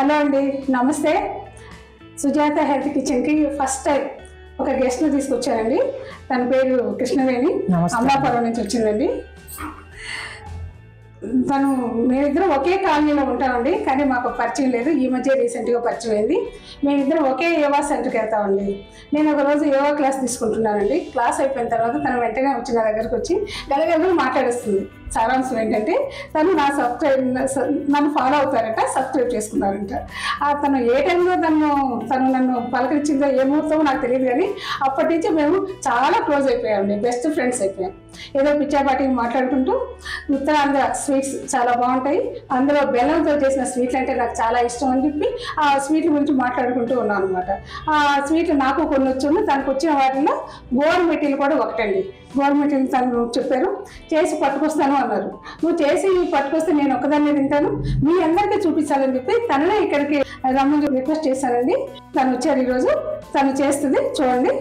Hello అండి, నమస్తే. Sujatha health కిచెన్కి ఫస్ట్ టైం ఒక గెస్ట్ని తీసుకొచ్చానండి. తన పేరు కృష్ణవేణి, అమలాపురం నుంచి వచ్చిందండి. తను మేమిద్దరం ఒకే కాలనీలో ఉంటామండి, కానీ మాకు పరిచయం లేదు. ఈ మధ్య రీసెంట్గా పరిచయం అయింది. మేమిద్దరం ఒకే యోగా సెంటర్కి వెళ్తామండి. నేను ఒకరోజు యోగా క్లాస్ తీసుకుంటున్నానండి. క్లాస్ అయిపోయిన తర్వాత తను వెంటనే వచ్చి నా దగ్గరకు వచ్చి గలగలు మాట్లాడేస్తుంది. సారాంశం ఏంటంటే తను నన్ను ఫాలో అవుతారంట, సబ్స్క్రైబ్ చేసుకున్నారంట. తను ఏ టైంలో తను నన్ను పలకరించిందో ఏ ముహూర్తమో నాకు తెలియదు, కానీ అప్పటి నుంచి మేము చాలా క్లోజ్ అయిపోయామండి, బెస్ట్ ఫ్రెండ్స్ అయిపోయాం. ఏదో పిచ్చాపాటికి మాట్లాడుకుంటూ ఉత్తరాంధ్ర స్వీట్స్ చాలా బాగుంటాయి, అందులో బెల్లంతో చేసిన స్వీట్లు అంటే నాకు చాలా ఇష్టం అని చెప్పి ఆ స్వీట్ల గురించి మాట్లాడుకుంటూ ఉన్నాం అనమాట. ఆ స్వీట్లు నాకు కొన్ని వచ్చి తనకు వచ్చిన వాటిల్లో గోరుమిటీలు కూడా ఒకటండి. గోరుమిటీలు తను చెప్పారు, చేసి పట్టుకొస్తాను అన్నారు. నువ్వు చేసి పట్టుకొస్తే నేను ఒక్కదాన్ని తింటాను, మీ అందరికీ చూపించాలని చెప్పి తననే ఇక్కడికి రమ్మని రిక్వెస్ట్ చేశానండి. తను వచ్చారు ఈరోజు, తను చేస్తుంది చూడండి.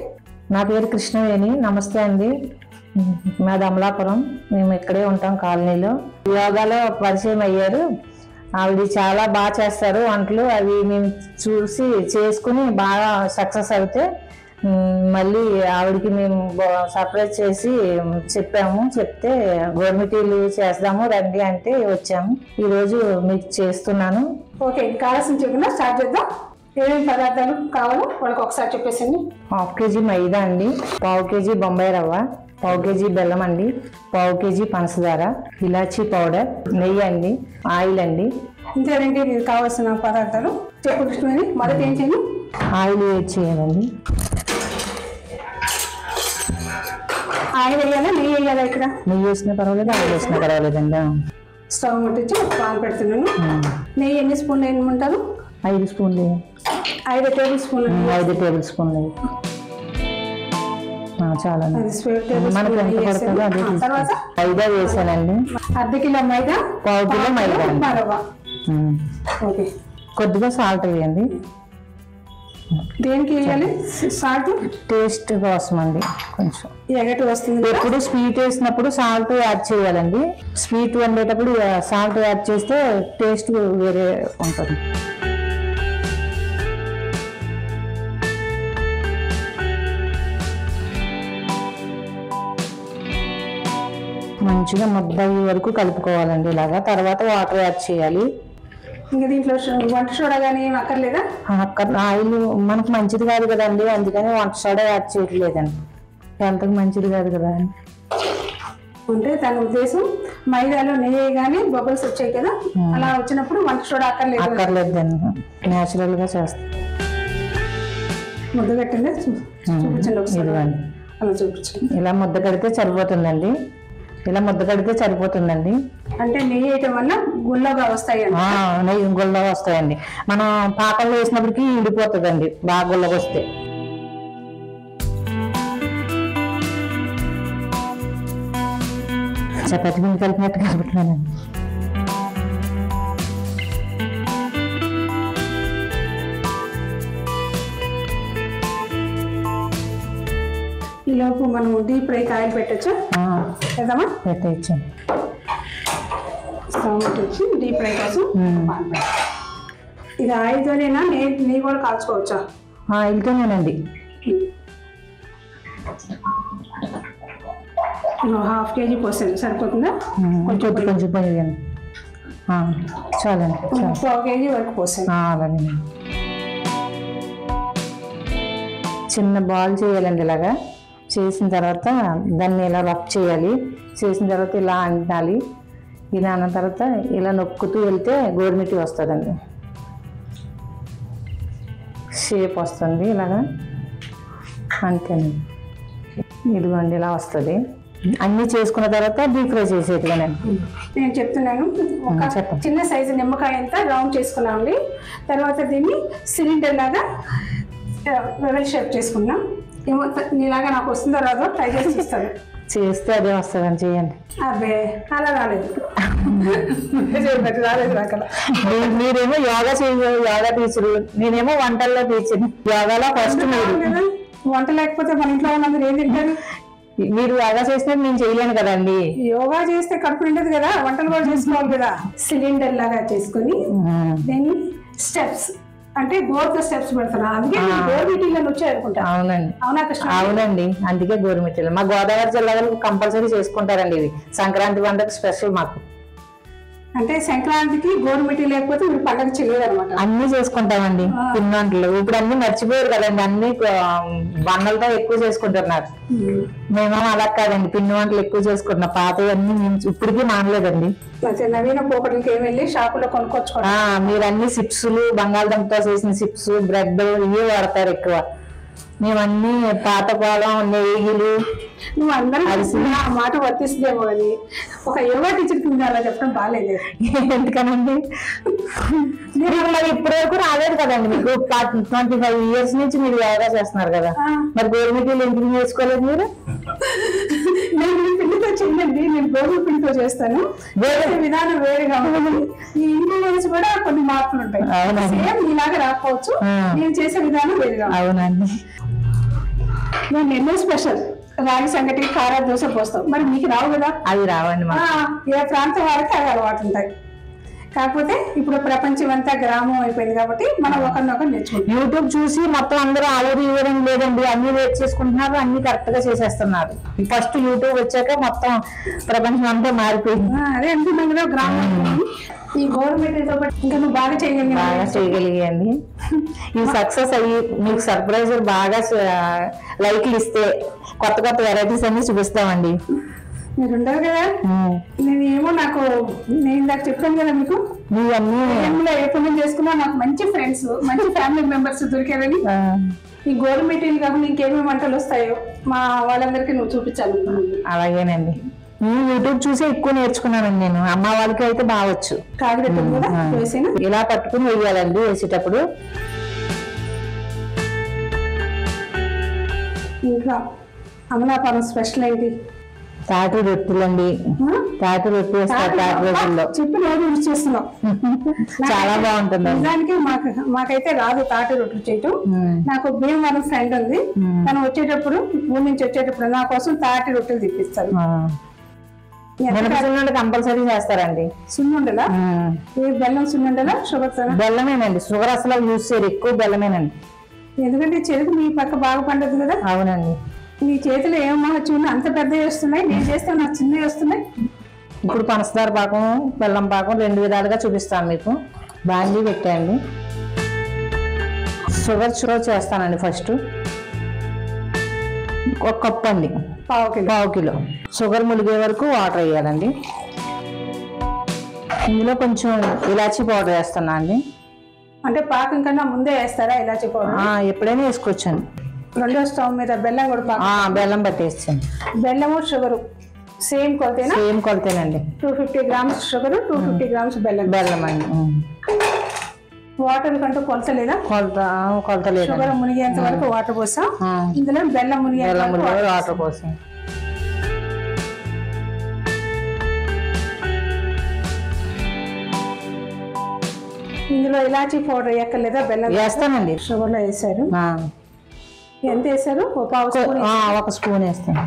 నా పేరు కృష్ణవేణి. నమస్తే అండి. మాది అమలాపురం, మేము ఇక్కడే ఉంటాం కాలనీలో. యోగాలో పరిచయం అయ్యారు. ఆవిడ చాలా బాగా చేస్తారు వంటలు. అవి మేము చూసి చేసుకుని బాగా సక్సెస్ అవుతే మళ్ళీ ఆవిడకి మేము సర్ప్రైజ్ చేసి చెప్తే గోరుమిటీలు చేద్దాము రండి అంటే వచ్చాము. ఈరోజు మీకు చేస్తున్నాను. ఓకే, కావాల్సిన చెప్పిన స్టార్ట్ చేద్దాం. ఏమేమి పదార్థాలు కావాలో వాళ్ళకి ఒకసారి చెప్పేసండి. 1/2 కేజీ మైదా అండి, 1/2 కేజీ బొంబాయి రవ్వ, 1/2 కేజీ బెల్లం అండి, 1/2 కేజీ పంచదార, ఇలాచీ పౌడర్, నెయ్యి అండి, ఆయిల్ అండి. ఇంతేనండి ఇది కావాల్సిన పదార్థాలు. చెప్పు కృష్ణవేణి, మొదటి ఏం చేయండి? ఆయిల్ వేడి చేయాలండి. ఆయిల్ వేయాలా నెయ్యి వేయాలా? ఇక్కడ నెయ్యి వేసినా పర్వాలేదు, ఆయిల్ వేసినా పర్వాలేదండి. స్టవ్ ముట్టించి పాన్ పెడుతున్నాను. నెయ్యి ఎన్ని స్పూన్లు వేయమంటారు? 5 స్పూన్లు. 5 టేబుల్ స్పూన్లు. 5 టేబుల్ స్పూన్లు చాలండి. మనకు ఎంత పడుతుందో అదే. తర్వాత మైదా వేసానండి. 1/2 కిలో మైదా, 1/2 కిలో మైదా రవ్వ. ఓకే, కొద్దిగా సాల్ట్ వేయండి. దేనికి వేయాలి సాల్ట్? టేస్ట్ కోసం అండి, కొంచెం ఎగటి వస్తుంది. ఎప్పుడు స్వీట్ వేసినప్పుడు సాల్ట్ యాడ్ చేయాలండి. స్వీట్ వండేటప్పుడు సాల్ట్ యాడ్ చేస్తే టేస్ట్ వేరే ఉంటుంది. మంచిగా ముద్ద వరకు కలుపుకోవాలండి ఇలాగా. తర్వాత వాటర్ యాడ్ చేయాలి. ఇంకా దీంట్లో వంట సోడా కానీ ఏం అక్కర్లేదా? ఆయిల్ మనకు మంచిది కాదు కదండి, అందుకని వంట సోడా యాడ్ చేయట్లేదండి. హెల్త్కి మంచిది కాదు కదా అంటే తన ఉద్దేశం మైదాలో నెయ్యి కానీ బబుల్స్ వచ్చాయి కదా, అలా వచ్చినప్పుడు వంట సోడా అక్కర్లేదండి, న్యాచురల్ గా చేస్తాం. ముద్ద కట్టిందే చూపించండి ఒకసారి. అలా చూపించండి. ఇలా ముద్ద కడితే సరిపోతుందండి. అంటే నెయ్యి వేయటం వల్ల గుల్లగా వస్తాయి. నెయ్యి గుల్లగా వస్తాయండి. మనం పాకంలో వేసినప్పటికీ ఇండిపోతుందండి బాగా గుల్లగా వస్తే. చపాతి పిండి కలిపినట్టు కలుపుతున్నానండి. ఈ లోపు మనం డీప్ ఫ్రై ఆయిల్ పెట్టచ్చు. పెట్టచ్చు. స్టవ్ వచ్చి డీప్ ఫ్రై కోసం ఇది ఆయిల్తోనేనా? నెయ్యి కూడా కాల్చుకోవచ్చా? ఆయిల్తోనేనండి. 1/2 కేజీ పోసాను, సరిపోతుందా? కొంచెం పోయండి. చాలండి. 1/4 కేజీ వరకు పోసాను. అలాగే చిన్న బాల్ చేయాలండి. ఇలాగా చేసిన తర్వాత దాన్ని ఇలా రఫ్ చేయాలి. చేసిన తర్వాత ఇలా అంటాలి. ఇలా అన్న తర్వాత ఇలా నొక్కుతూ వెళ్తే గోరుమిటి వస్తుందండి, షేప్ వస్తుంది ఇలాగా. అంతేనండి, ఇదిగోండి ఇలా వస్తుంది. అన్నీ చేసుకున్న తర్వాత డీప్ ఫ్రై చేసేదిగానండి. నేను చెప్తున్నాను. ఒక చిన్న సైజు నిమ్మకాయ అంతా రౌండ్ చేసుకున్నామండి. తర్వాత దీన్ని సిలిండర్ లాగా వెల్ షేప్ చేసుకున్నాం. ఏమో నీలాగా నాకు వస్తుందో రాదో ట్రై చేసి చూస్తాను. చేస్తే అదే వస్తుందని చేయండి. అబ్బే అలా రాలేదు. మీరేమో యోగా టీచరు, నేనేమో వంటల్లో టీచర్. యోగాలో ఫస్ట్ మీరు. వంట లేకపోతే మన ఇంట్లో ఉన్నందుకు ఏం తింటారు? మీరు యోగా చేస్తే నేను చేయలేను కదండి. యోగా చేస్తే కడుపు నిండదు కదా, వంటలు కూడా చేసుకోవాలి కదా. సిలిండర్ లాగా చేసుకుని దీన్ని స్టెప్స్ అంటే గోరుతో స్టెప్స్ పెడుతున్నా, అందుకే గోరుమిటీలను వచ్చాయి అనుకుంటా. అవునండి, అవునా కృష్ణ? అవునండి, అందుకే గోరుమిటీలు మా గోదావరి జిల్లాలో కంపల్సరీ చేసుకుంటారండి. ఇది సంక్రాంతి పండుగ స్పెషల్ మాకు. అంటే సంక్రాంతికి గోరుమిటీ లేకపోతే మీరు పండుగ చేయలేదు అనమాట. అన్ని చేసుకుంటామండి పిండి వంటలు. ఇప్పుడు అన్ని మర్చిపోయారు కదండి, అన్ని బండలతో ఎక్కువ చేసుకుంటున్నారు. మేమేమో అలా కాదండి, పిండి వంటలు ఎక్కువ చేసుకుంటున్నాం. పాతవన్నీ ఇప్పటికీ మానలేదండి. నవీన పోకటికి ఏమి వెళ్ళి షాపులో కొనుక్కొచ్చుకోండి. మీరు అన్ని చిప్సులు, బంగాళదుంపతో చేసిన చిప్స్, బ్రెడ్ ఇవి వాడతారు ఎక్కువ. మేమన్నీ పాతకాలం నెయ్యిలు. నువ్వు అందరూ ఆ మాట వర్తిస్తుందేమో కానీ ఒక యోగా టీచర్ కింద అలా చెప్పడం బాగాలేదు. ఎందుకనండి, మరి ఇప్పటి వరకు రాలేదు కదండి మీకు. 25 years నుంచి మీరు యోగా చేస్తున్నారు కదా, మరి గోరుమిటీలు ఎందుకు చేసుకోలేదు మీరు? నేను పిండితో చెయ్యండి, నేను గోధుమ పిండితో చేస్తాను. వేరే విధానం వేరేగా ఉంటుంది. ఈ ఇంగ్రీడియంట్స్ కూడా కొన్ని మార్పులు ఉంటాయి. సేమ్ ఇలాగా రాకపోవచ్చు, నేను చేసే విధానం వేరుగా. అవునండి, నేను నెల్లూరు స్పెషల్ రాగి సంగటి, కారా దోశ పోస్తాం. మరి మీకు రావు కదా? అవి రావండి. ఏ ప్రాంతం వారికి అవి అలవాటు ఉంటాయి. కాకపోతే ఇప్పుడు ప్రపంచం అంతా గ్రామం అయిపోయింది కాబట్టి మనం ఒకరినొకరు నేర్చుకుంటాం. యూట్యూబ్ చూసి మొత్తం అందరూ ఆలోచన ఇవ్వడం లేదండి, అన్ని నేర్చేసుకుంటున్నారు, అన్ని కరెక్ట్ గా చేసేస్తున్నారు. ఫస్ట్ యూట్యూబ్ వచ్చాక మొత్తం ప్రపంచం అంతా మారిపోయింది. అదే అంటున్నాం కదా, గ్రామం. ఈ గవర్నమెంట్ ఇంకా నువ్వు బాగా చేయగలిగాయండి. ఈ సక్సెస్ అయ్యి మీకు సర్ప్రైజ్ బాగా లైక్లు ఇస్తే కొత్త కొత్త వెరైటీస్ అన్ని చూపిస్తామండి. మీరు ఉండరు కదా, నేను ఏమో నేను ఇందాక చెప్పాను కదా మీకు, ఏ పనులు చేసుకున్నా నాకు మంచి ఫ్రెండ్స్, మంచి ఫ్యామిలీ మెంబర్స్ దొరికారని. ఈ గవర్నమెంట్ కాకుండా ఇంకేమేమి వంటలు వస్తాయో మా వాళ్ళందరికీ నువ్వు చూపించాలి. అలాగేనండి, యూట్యూబ్ చూసి ఎక్కువ నేర్చుకున్నానండి నేను. అమ్మ వాళ్ళకి అయితే బావచ్చు. ఇలా పట్టుకుని వేయాలండి వేసేటప్పుడు. ఇంకా అమలాపురం స్పెషల్ ఏంటి? తాటి రొట్టెలండి. తాటి రొట్టె వేస్తారు తాటి రోజుల్లో. చెప్పి రోజు యూజ్ చేస్తున్నాం, చాలా బాగుంటుంది. దానికి మాకైతే రాదు తాటి రొట్టెలు చేయటం. నాకు భీమవరం ఫ్రెండ్ ఉంది, తను వచ్చేటప్పుడు ఊరి నుంచి వచ్చేటప్పుడు నా కోసం తాటి రొట్టెలు తెప్పిస్తారు. కంపల్సరీ చేస్తారండి. సున్నుండలా? బెల్లం సున్నుండలా షుగర్? బెల్లమేనండి, షుగర్ అసలు యూజ్ చేయరు, ఎక్కువ బెల్లమేనండి. ఎందుకంటే చెరుకు మీ పక్క బాగా పండదు కదా. అవునండి, నీ చేతిలో ఏమో చూడ అంత పెద్దవి వస్తున్నాయి, నేను చేస్తే నాకు చిన్నవి వస్తున్నాయి. ఇప్పుడు పంచదార పాకం, బెల్లం పాకం 2 విధాలుగా చూపిస్తాను మీకు. బాండీ పెట్టండి, షుగర్ చేస్తానండి. ఫస్ట్ 1 కప్పు అండి, పావు కిలో షుగర్ ములిగే వరకు వాటర్ వేయాలండి. ఇందులో కొంచెం ఇలాచీ పౌడర్ వేస్తున్నా అండి. అంటే పాకం కన్నా ముందే వేస్తారా ఇలాచీ పౌడర్? ఎప్పుడైనా వేసుకోవచ్చండి. రెండో స్టవ్ మీద బెల్లం కూడా బెల్లం పట్టేస్తాను. బెల్లము షుగరు సేమ్ కొలతేనా? సేమ్ కొలతేనండి. 250 grams షుగర్, 250 grams బెల్లం అండి. వాటర్ కంటూ కొలత లేదా? కొలత లేదు. షుగర్ మునిగేంత వరకు వాటర్ పోసాం, ఇందులో బెల్లం మునిగేంత వాటర్ పోసాం. ఇందులో ఇలాచీ పౌడర్ ఎక్కలేదా? బెల్లం వేస్తానండి. షుగర్ లో వేసారు. ఎంత వేసారు? 1 స్పూన్ వేస్తాను.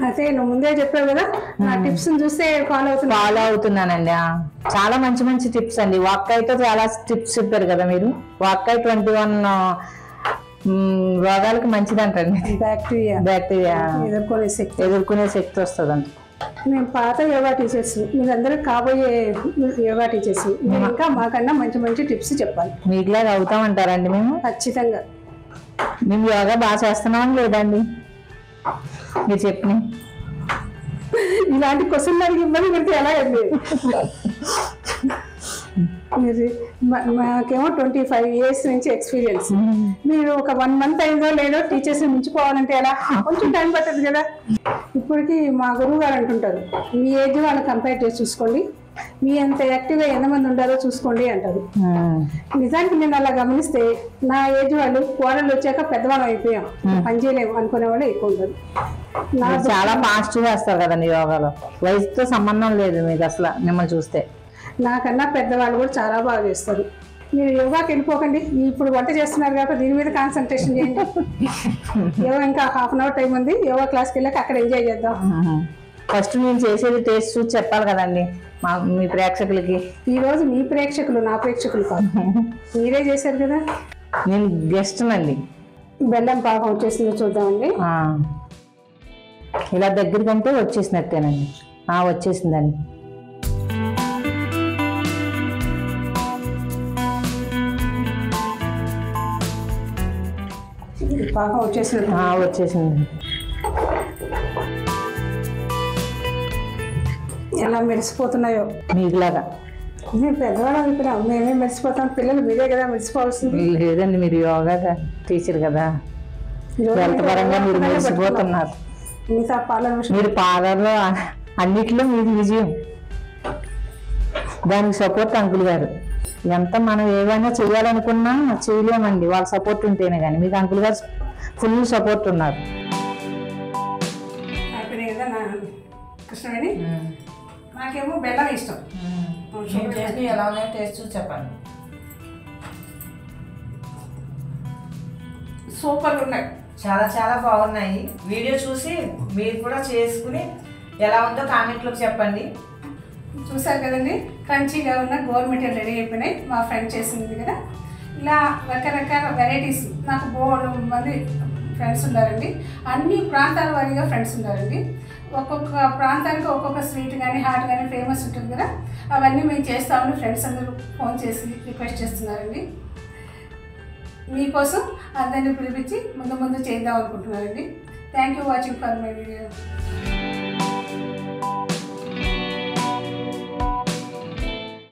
అదే నువ్వు ముందే చెప్పావు కదా, నా టిప్స్ చూస్తే ఫాలో అవుతున్నానండి. చాలా మంచి మంచి టిప్స్ అండి. వాక్కాయతో చాలా టిప్స్ చెప్పారు కదా మీరు. వాక్కాయ 21 రోగాలకు మంచిదంటండి. బ్యాక్టీరియా ఎదుర్కొనే శక్తి వస్తుందండి. మేము పాత యోగా టీచర్స్, మీరందరూ కాబోయే యోగా టీచర్స్. మీరు ఇంకా మాకన్నా మంచి మంచి టిప్స్ చెప్పాలి. మీకులాగా అవుతామంటారండి మేము? ఖచ్చితంగా. మేము యోగా బాగా చేస్తున్నామని లేదండి మీరు చెప్పిన ఇలాంటి క్వశ్చన్ అడిగి ఇబ్బంది పెడితే ఎలా అండి? మాకేమో 25 years నుంచి ఎక్స్పీరియన్స్. మీరు ఒక 1 month అయిందో లేదో టీచర్స్ మించిపోవాలంటే ఎలా? కొంచెం టైం పట్టదు కదా. ఇప్పటికి మా గురువు గారు అంటుంటారు, మీ ఏజ్ వాళ్ళని కంపేర్ చేసి చూసుకోండి, మీ అంత యాక్టివ్గా ఎంతమంది ఉండారో చూసుకోండి అంటారు. నిజానికి నేను అలా గమనిస్తే నా ఏజ్ వాళ్ళు కోడలు వచ్చాక పెద్దవాళ్ళం అయిపోయాం, పని చేయలేము అనుకునే వాళ్ళు ఎక్కువ ఉంటారు. చాలా ఫాస్ట్ చేస్తారు కదండి యోగాలో, వయసుతో సంబంధం లేదు మీకు అసలు. మిమ్మల్ని చూస్తే నాకన్నా పెద్దవాళ్ళు కూడా చాలా బాగా చేస్తారు. మీరు యోగాకి వెళ్ళిపోకండి, ఇప్పుడు వంట చేస్తున్నారు కాబట్టి దీని మీద కాన్సన్ట్రేషన్ చేయండి. యోగా ఇంకా 1/2 hour టైం ఉంది, యోగా క్లాస్కి వెళ్ళాక అక్కడ ఎంజాయ్ చేద్దాం. ఫస్ట్ నేను చేసేది టేస్ట్ చూసి చెప్పాలి కదండి మీ ప్రేక్షకులకి. ఈరోజు మీ ప్రేక్షకులు నా ప్రేక్షకులు కాదు, మీరే చేశారు కదా. నేను గెస్ట్నండి. బెల్లం పాకం వచ్చేసిందో చూద్దామండి. ఇలా దగ్గరికంటే వచ్చేసినట్టేనండి. వచ్చేసిందండి. పాకం వచ్చేసింది. ఎలా మెరిసిపోతున్నాయో మీకులాగా. మీరు పెద్దవాళ్ళు అనుకున్నాం, మేమే మెరిసిపోతాం, పిల్లలు మీరే కదా మెరిసిపోవాల్సింది. లేదండి, మీరు యోగా టీచర్ కదా, హెల్త్ పరంగా మీరు మెరిసిపోతున్నారు. మిగతా మీరు పార్లర్లో అన్నిట్లో మీది విజయం. దానికి సపోర్ట్ అంకుల్ గారు. ఎంత మనం ఏమైనా చేయాలనుకున్నా చేయలేమండి వాళ్ళ సపోర్ట్ ఉంటేనే కానీ. మీకు అంకుల్ గారు ఫుల్ సపోర్ట్ ఉన్నారు. కృష్ణవేణి, నాకేమో బెల్లం ఇష్టం. ఎలా ఉన్నాయో టేస్ట్ చూసి చెప్పండి. సూపర్ ఉన్నాయి, చాలా చాలా బాగున్నాయి. వీడియో చూసి మీరు కూడా చేసుకుని ఎలా ఉందో కామెంట్లోకి చెప్పండి. చూసారు కదండి, క్రంచీగా ఉన్న గవర్నమెంట్ రెడీ అయిపోయినాయి. మా ఫ్రెండ్ చేసింది కదా. ఇలా రకరకాల వెరైటీస్. నాకు బోర్డు మంది ఫ్రెండ్స్ ఉన్నారండి. అన్ని ప్రాంతాల వారీగా ఫ్రెండ్స్ ఉన్నారండి. ఒక్కొక్క ప్రాంతానికి ఒక్కొక్క స్వీట్ కానీ హాట్ కానీ ఫేమస్ ఉంటుంది కదా. అవన్నీ మేము చేస్తామని ఫ్రెండ్స్ అందరూ ఫోన్ చేసి రిక్వెస్ట్ చేస్తున్నారండి. మీకోసం అందరినీ పిలిపించి ముందు చేద్దాం అనుకుంటున్నారండి. Thank you watching for my video.